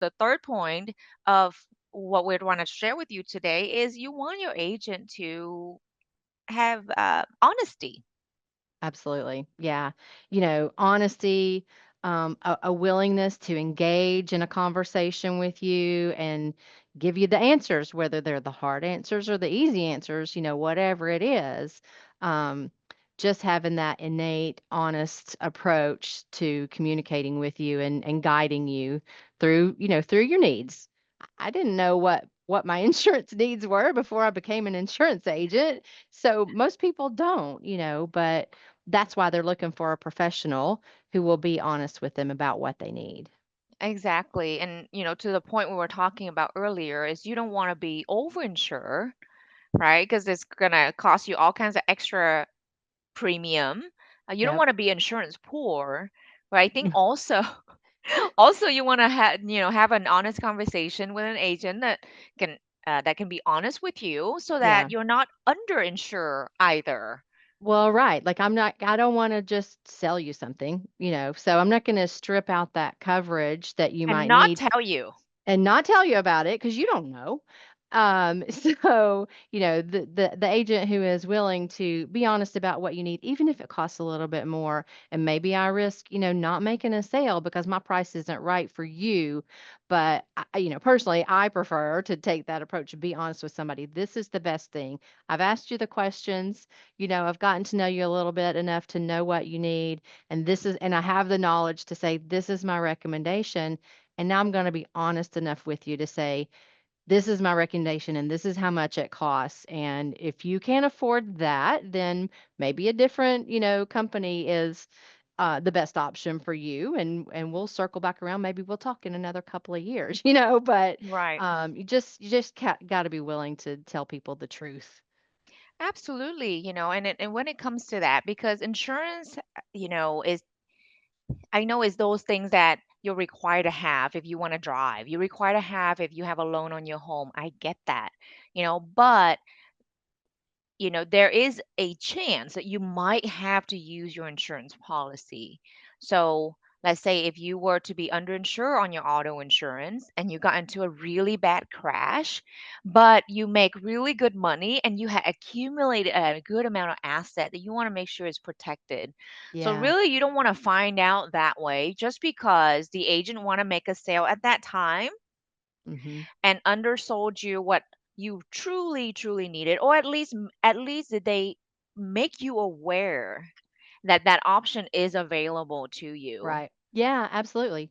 the third point of what we'd want to share with you today is you want your agent to have honesty. Absolutely. Yeah. Honesty, a willingness to engage in a conversation with you and give you the answers, whether they're the hard answers or the easy answers, whatever it is. Um, just having that innate, honest approach to communicating with you and guiding you through your needs. I didn't know what my insurance needs were before I became an insurance agent. So most people don't, but that's why they're looking for a professional who will be honest with them about what they need. Exactly. And, to the point we were talking about earlier is you don't want to be overinsured, right? Because it's going to cost you all kinds of extra premium. You don't Yep. want to be insurance poor, right? I think also also you want to have an honest conversation with an agent can that can be honest with you so that Yeah. you're not underinsured either Well, right. Like I don't want to just sell you something, so I'm not going to strip out that coverage that you and might not need tell you. and not tell you about it because you don't know. So, the agent who is willing to be honest about what you need, even if it costs a little bit more, and maybe I risk, not making a sale because my price isn't right for you. But personally, I prefer to take that approach and be honest with somebody. This is the best thing. I've asked you the questions, I've gotten to know you a little bit enough to know what you need. And I have the knowledge to say, this is my recommendation. And now I'm gonna be honest enough with you to say, "This is my recommendation, and this is how much it costs, and if you can't afford that, then maybe a different, company is, the best option for you, and we'll circle back around. Maybe we'll talk in another couple of years," but, Right. you just gotta be willing to tell people the truth. Absolutely. And when it comes to that, because insurance, is I know is those things that you're required to have if you want to drive, you're required to have if you have a loan on your home. I get that. But there is a chance that you might have to use your insurance policy. So, let's say if you were to be underinsured on your auto insurance and you got into a really bad crash, but you make really good money and you have accumulated a good amount of asset that you want to make sure is protected. So, Yeah. really, you don't want to find out that way just because the agent want to make a sale at that time Mhm. and undersold you what you truly truly needed, or at least did they make you aware that that option is available to you. Right. Yeah, absolutely.